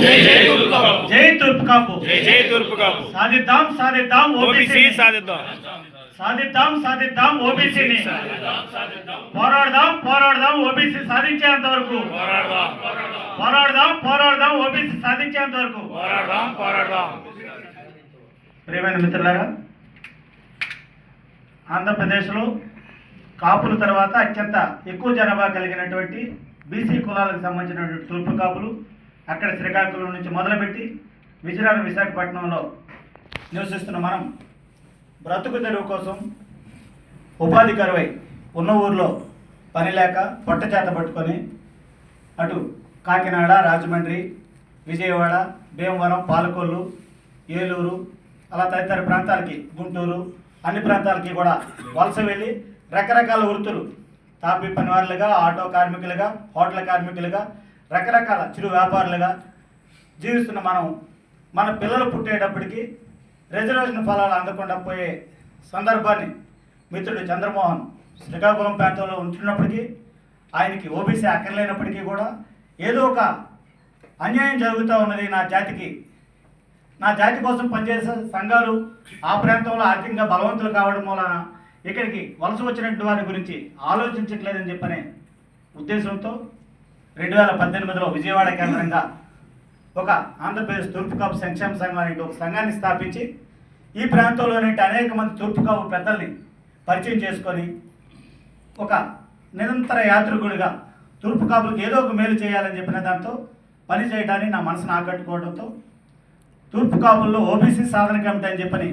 జై తూర్పు కాపు. సాధిద్దాం సాధిద్దాం ఓబీసీ సాధిద్దాం. సాధిద్దాం ఓబీసీని. పోరాడదాం పోరాడదాం ఓబీసీ సాధించేంత వరకు. పోరాడదాం ఓబీసీ సాధించేంత వరకు. ప్రియమైన మిత్రులారా, ఆంధ్రప్రదేశ్లో కాపుల తర్వాత అత్యంత ఎక్కువ జనాభా కలిగినటువంటి బీసీ కులాలకు సంబంధించినటువంటి తూర్పు కాపులు అక్కడ శ్రీకాకుళం నుంచి మొదలుపెట్టి విజయనగరం విశాఖపట్నంలో నివసిస్తున్న మనం బ్రతుకు తెరువు కోసం ఉపాధి కరువై ఉన్న ఊర్లో పని లేక పొట్ట చేత పట్టుకొని అటు కాకినాడ, రాజమండ్రి, విజయవాడ, భీమవరం, పాలకొల్లు, ఏలూరు అలా తదితర ప్రాంతాలకి, గుంటూరు అన్ని ప్రాంతాలకి కూడా వలస వెళ్ళి రకరకాల వృత్తులు, తాపీ పనివారులుగా, ఆటో కార్మికులుగా, హోటల్ కార్మికులుగా, రకరకాల చిరు వ్యాపారులుగా జీవిస్తున్న మనం మన పిల్లలు పుట్టేటప్పటికి రిజర్వేషన్ ఫలాలు అందకుండా పోయే సందర్భాన్ని మిత్రుడు చంద్రమోహన్ శ్రీకాకుళం ప్రాంతంలో ఉంటున్నప్పటికీ, ఆయనకి ఓబీసీ అక్కర్లేనప్పటికీ కూడా ఏదో ఒక అన్యాయం జరుగుతూ ఉన్నది నా జాతి కోసం పనిచేసే సంఘాలు ఆ ప్రాంతంలో ఆర్థికంగా బలవంతులు కావడం వలన ఇక్కడికి వలస వచ్చినట్టు వారి గురించి ఆలోచించట్లేదని చెప్పనే ఉద్దేశంతో 2018లో విజయవాడ కేంద్రంగా ఒక ఆంధ్రప్రదేశ్ తూర్పు కాపు సంక్షేమ సంఘం అనే ఒక సంఘాన్ని స్థాపించి ఈ ప్రాంతంలోని అనేక మంది తూర్పు కాపు పెద్దల్ని పరిచయం చేసుకొని ఒక నిరంతర యాత్రికుడిగా తూర్పు కాపులకు ఏదో ఒక మేలు చేయాలని చెప్పిన దాంతో పని చేయడాన్ని నా మనసును ఆకట్టుకోవడంతో తూర్పు కాపుల్లో ఓబీసీ సాధన కమిటీ అని చెప్పని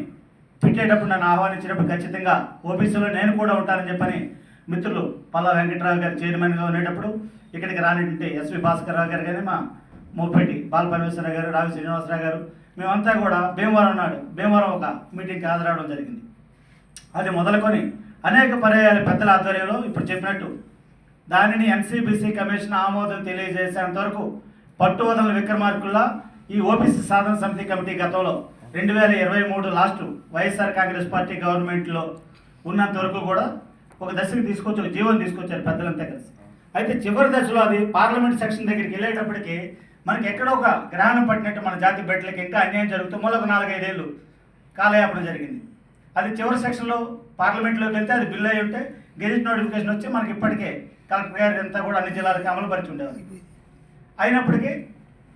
పెట్టేటప్పుడు నన్ను ఆహ్వానించినప్పుడు ఖచ్చితంగా ఓబీసీలో నేను కూడా ఉంటానని చెప్పని మిత్రులు పల్లా వెంకటరావు గారు చైర్మన్గా ఉండేటప్పుడు ఇక్కడికి రానింటే ఎస్వి భాస్కర్రావు గారు కానీ, మా మోపేటి బాలపరమేశ్వరరావు గారు, రావి శ్రీనివాసరావు గారు, మేమంతా కూడా భీమవరం ఒక మీటింగ్కి హాజరవడం జరిగింది. అది మొదలుకొని అనేక పర్యాయాలు పెద్దల ఆధ్వర్యంలో ఇప్పుడు చెప్పినట్టు దానిని ఎన్సీబీసీ కమిషన్ ఆమోదం తెలియజేసేంతవరకు పట్టువదల విక్రమార్కుల్లా ఈ ఓబీసీ సాధన సమితి కమిటీ గతంలో 2023 లాస్ట్ వైఎస్ఆర్ కాంగ్రెస్ పార్టీ గవర్నమెంట్లో ఉన్నంత వరకు కూడా ఒక దశకు తీసుకొచ్చి ఒక జీవనం తీసుకొచ్చారు పెద్దలంతా కలిసి. అయితే చివరి దశలో అది పార్లమెంట్ సెక్షన్ దగ్గరికి వెళ్ళేటప్పటికి మనకి ఎక్కడో ఒక గ్రహణం పట్టినట్టు మన జాతి బిడ్డలకి ఇంకా అన్యాయం జరుగుతూ మళ్ళీ ఒక 4-5 ఏళ్ళు కాలయాపన జరిగింది. అది చివరి సెక్షన్లో పార్లమెంట్లోకి వెళ్తే అది బిల్ అయి ఉంటే గెజిట్ నోటిఫికేషన్ వచ్చి మనకి ఇప్పటికే కలెక్టర్ గారి అంతా కూడా అన్ని జిల్లాలకు అమలు పరిచి ఉండేవారు. అయినప్పటికీ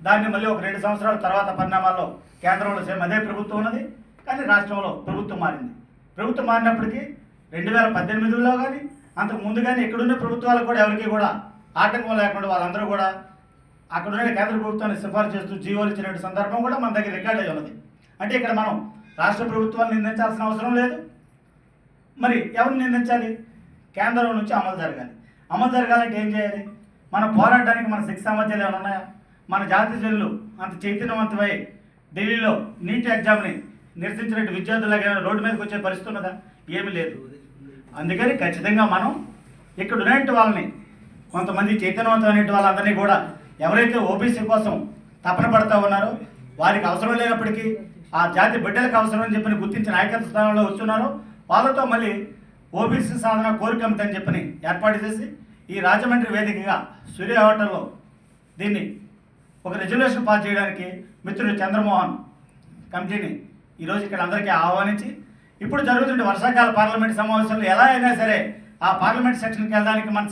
దాన్ని మళ్ళీ ఒక 2 సంవత్సరాల తర్వాత పరిణామాల్లో కేంద్రంలో సేమ్ అదే ప్రభుత్వం ఉన్నది, కానీ రాష్ట్రంలో ప్రభుత్వం మారింది. ప్రభుత్వం మారినప్పటికీ 2018లో కానీ అంతకు ముందు కానీ ఇక్కడున్న ప్రభుత్వాలకు కూడా ఎవరికి కూడా ఆటంకం లేకుండా వాళ్ళందరూ కూడా అక్కడున్న కేంద్ర ప్రభుత్వాన్ని సిఫార్సు చేస్తూ జీవోలు ఇచ్చినట్టు సందర్భం కూడా మన దగ్గర రికార్డ్ అయి ఉన్నది. అంటే ఇక్కడ మనం రాష్ట్ర ప్రభుత్వాన్ని నిందించాల్సిన అవసరం లేదు. మరి ఎవరిని నిందించాలి? కేంద్రం నుంచి అమలు జరగాలి. అమలు జరగాలంటే ఏం చేయాలి? మనం పోరాడడానికి మన శక్తి సామర్థ్యాలు ఏమైనా ఉన్నాయా? మన జాతి జనులు అంత చైతన్యవంతమై ఢిల్లీలో నీట్ ఎగ్జామ్ని నిరసించినట్టు విద్యార్థులకి రోడ్డు మీదకి వచ్చే పరిస్థితి ఉన్నదా? ఏమీ లేదు. అందుకని ఖచ్చితంగా మనం ఇక్కడ ఉన్నట్టు వాళ్ళని, కొంతమంది చైతన్యవంతమైన వాళ్ళందరినీ కూడా ఎవరైతే ఓబీసీ కోసం తపన పడుతూ ఉన్నారో, వారికి అవసరం లేనప్పటికీ ఆ జాతి బిడ్డలకు అవసరం అని చెప్పని గుర్తించిన నాయకత్వ స్థానంలో వస్తున్నారో వాళ్ళతో మళ్ళీ ఓబీసీ సాధన కోర్ కమిటీ అని చెప్పని ఏర్పాటు చేసి ఈ రాజమండ్రి వేదికగా సూర్య హోటల్లో దీన్ని ఒక రెజల్యూషన్ పాస్ చేయడానికి మిత్రుడు చంద్రమోహన్ కమిటీని ఈరోజు ఇక్కడ అందరికీ ఆహ్వానించి ఇప్పుడు జరుగుతున్న వర్షాకాల పార్లమెంట్ సమావేశంలో ఎలా అయినా సరే ఆ పార్లమెంట్ సెక్షన్కి వెళ్ళడానికి మన